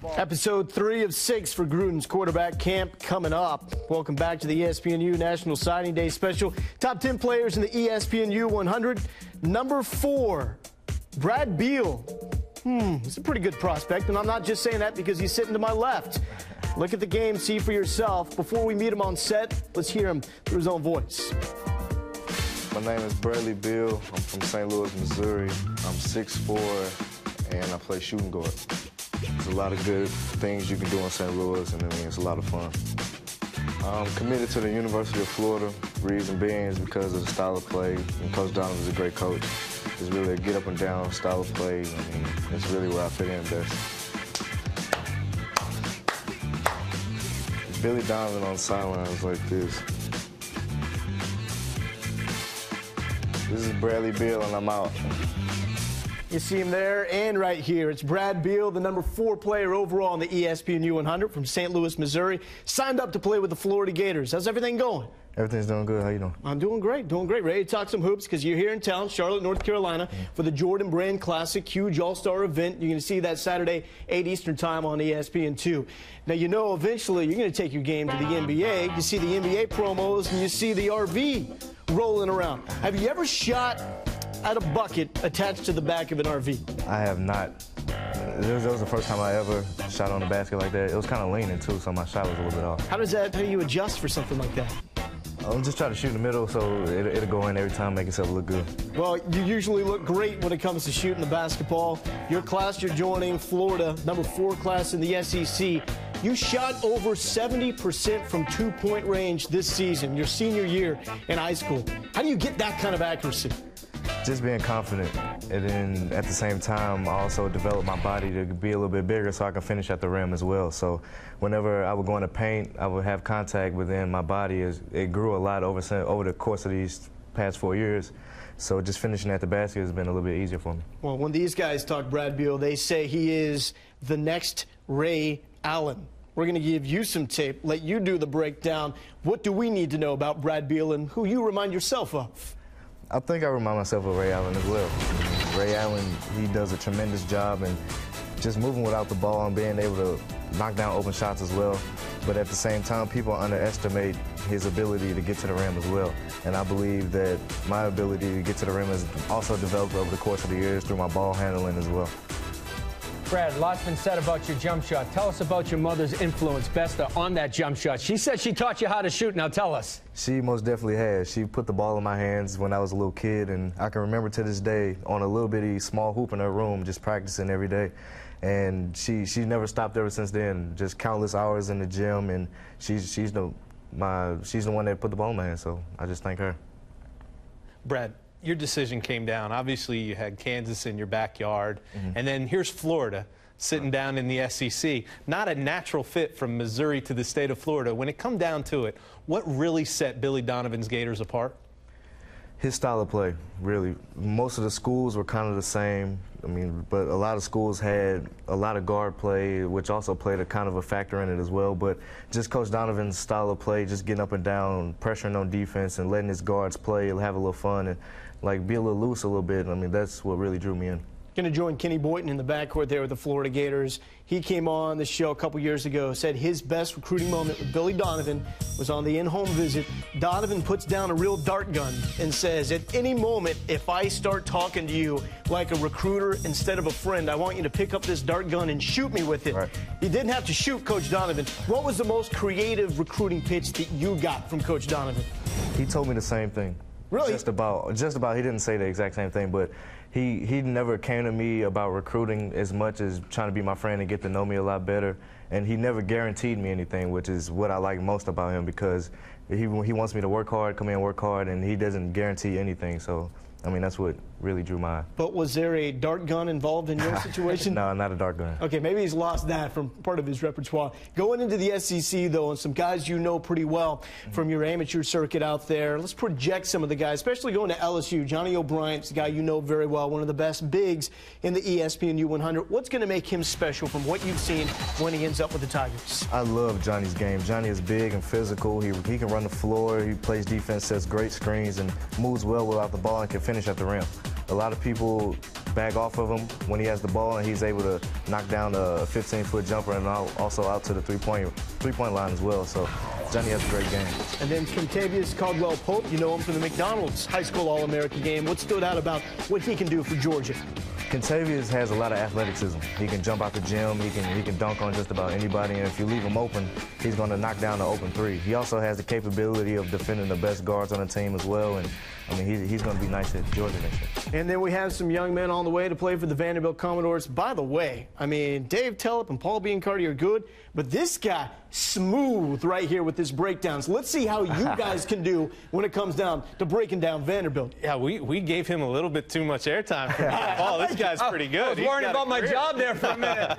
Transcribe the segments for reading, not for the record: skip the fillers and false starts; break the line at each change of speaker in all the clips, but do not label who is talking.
Episode 3 of 6 for Gruden's quarterback camp coming up. Welcome back to the ESPNU National Signing Day special. Top 10 players in the ESPNU 100. Number 4, Brad Beal. He's a pretty good prospect, and I'm not just saying that because he's sitting to my left. Look at the game, see for yourself. Before we meet him on set, let's hear him through his own voice.
My name is Bradley Beal. I'm from St. Louis, Missouri. I'm 6'4", and I play shooting guard. There's a lot of good things you can do in St. Louis, and I mean, it's a lot of fun. I'm committed to the University of Florida, reason being is because of the style of play, and Coach Donovan's a great coach. It's really a get up and down style of play. I mean, it's really where I fit in best. Billy Donovan on the sidelines like this. This is Bradley Beal, and I'm out.
You see him there and right here. It's Brad Beal, the number 4 player overall in the ESPNU 100 from St. Louis, Missouri. Signed up to play with the Florida Gators. How's everything going?
Everything's doing good. How you doing?
I'm doing great, doing great. Ready to talk some hoops because you're here in town, Charlotte, North Carolina, for the Jordan Brand Classic, huge all-star event. You're going to see that Saturday, 8 Eastern time on ESPN2. Now, you know eventually you're going to take your game to the NBA. You see the NBA promos and you see the RV rolling around. Have you ever shot at a bucket attached to the back of an RV?
I have not. That was the first time I ever shot on a basket like that. It was kind of leaning, too, so my shot was a little bit off.
How do you adjust for something like that?
I'm just trying to shoot in the middle, so it'll go in every time, make yourself look good.
Well, you usually look great when it comes to shooting the basketball. Your class you're joining, Florida, number 4 class in the SEC. You shot over 70% from two-point range this season, your senior year in high school. How do you get that kind of accuracy?
Just being confident, and then at the same time, I also developed my body to be a little bit bigger so I can finish at the rim as well. So whenever I would go into paint, I would have contact within my body. It grew a lot over the course of these past 4 years. So just finishing at the basket has been a little bit easier for me.
Well, when these guys talk Brad Beal, they say he is the next Ray Allen. We're going to give you some tape, let you do the breakdown. What do we need to know about Brad Beal and who you remind yourself of?
I think I remind myself of Ray Allen as well. Ray Allen, he does a tremendous job and just moving without the ball and being able to knock down open shots as well. But at the same time, people underestimate his ability to get to the rim as well. And I believe that my ability to get to the rim has also developed over the course of the years through my ball handling as well.
Brad, lots been said about your jump shot. Tell us about your mother's influence, Besta, on that jump shot. She said she taught you how to shoot. Now tell us.
She most definitely has. She put the ball in my hands when I was a little kid, and I can remember to this day on a little bitty small hoop in her room just practicing every day. And she never stopped ever since then, just countless hours in the gym, and she's the one that put the ball in my hands, so I just thank her.
Brad, your decision came down. Obviously, you had Kansas in your backyard, and then here's Florida sitting down in the SEC. Not a natural fit from Missouri to the state of Florida. When it come down to it, what really set Billy Donovan's Gators apart?
His style of play, really. Most of the schools were kind of the same. I mean, but a lot of schools had a lot of guard play, which also played a kind of a factor in it as well. But just Coach Donovan's style of play, just getting up and down, pressuring on defense, and letting his guards play, have a little fun, and like be a little loose a little bit. I mean, that's what really drew me in.
Going to join Kenny Boynton in the backcourt there with the Florida Gators. He came on the show a couple years ago, said his best recruiting moment with Billy Donovan was on the in-home visit. Donovan puts down a real dart gun and says, at any moment, if I start talking to you like a recruiter instead of a friend, I want you to pick up this dart gun and shoot me with it.
Right.
He didn't have to shoot Coach Donovan. What was the most creative recruiting pitch that you got from Coach Donovan?
He told me the same thing.
Really?
Just about. He didn't say the exact same thing, but he never came to me about recruiting as much as trying to be my friend and get to know me a lot better. And he never guaranteed me anything, which is what I like most about him, because he wants me to work hard, come in and work hard, and he doesn't guarantee anything. So, I mean, that's what really drew my eye.
But was there a dart gun involved in your situation?
No, not a dart gun.
Okay, maybe he's lost that from part of his repertoire. Going into the SEC, though, and some guys you know pretty well from your amateur circuit out there, let's project some of the guys, especially going to LSU. Johnny O'Brien's a guy you know very well, one of the best bigs in the ESPNU 100. What's going to make him special from what you've seen when he ends up with the Tigers?
I love Johnny's game. Johnny is big and physical. He can run the floor. He plays defense, sets great screens, and moves well without the ball and can finish at the rim. A lot of people bag off of him when he has the ball, and he's able to knock down a 15-foot jumper and also out to the three-point line as well. So Johnny has a great game.
And then Contavious Caldwell-Pope, you know him from the McDonald's High School All-American game. What stood out about what he can do for Georgia?
Contavious has a lot of athleticism. He can jump out the gym. He can dunk on just about anybody. And if you leave him open, he's going to knock down the open three. He also has the capability of defending the best guards on the team as well. And I mean, he's going to be nice at Georgia next year.
And then we have some young men on the way to play for the Vanderbilt Commodores. By the way, I mean, Dave Tellep and Paul Biancardi are good, but this guy, smooth right here with his breakdowns. Let's see how you guys can do when it comes down to breaking down Vanderbilt.
Yeah, we gave him a little bit too much airtime for me. Paul, this guy's pretty good.
I was worried about my job there for a minute.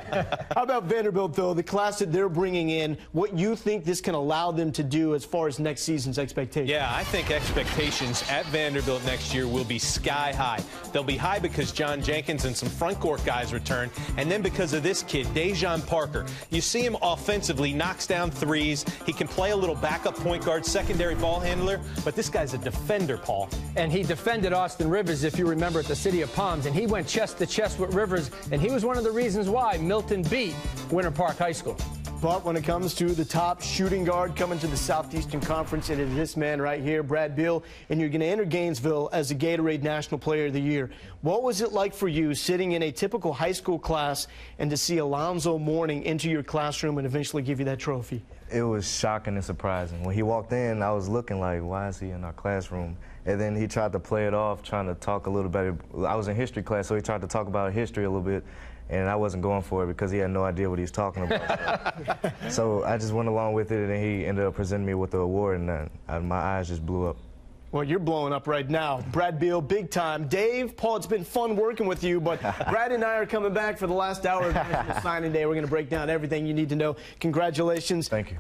How about Vanderbilt, though, the class that they're bringing in, what you think this can allow them to do as far as next season's expectations?
Yeah, I think expectations at Vanderbilt next year will be sky high. They'll be high because John Jenkins and some front court guys return, and then because of this kid, Dejon Parker. You see him offensively, knocks down threes. He can play a little backup point guard, secondary ball handler, but this guy's a defender, Paul.
And he defended Austin Rivers, if you remember, at the City of Palms, and he went chest to chest with Rivers, and he was one of the reasons why Milton beat Winter Park High School.
But when it comes to the top shooting guard coming to the Southeastern Conference, it is this man right here, Brad Beal, and you're going to enter Gainesville as the Gatorade National Player of the Year. What was it like for you sitting in a typical high school class and to see Alonzo Mourning into your classroom and eventually give you that trophy?
It was shocking and surprising. When he walked in, I was looking like, why is he in our classroom? And then he tried to play it off, trying to talk a little bit. I was in history class, so he tried to talk about history a little bit. And I wasn't going for it because he had no idea what he was talking about. So I just went along with it, and he ended up presenting me with the award, and my eyes just blew up.
Well, you're blowing up right now. Brad Beal, big time. Dave, Paul, it's been fun working with you, but Brad and I are coming back for the last hour of National Signing Day. We're going to break down everything you need to know. Congratulations.
Thank you.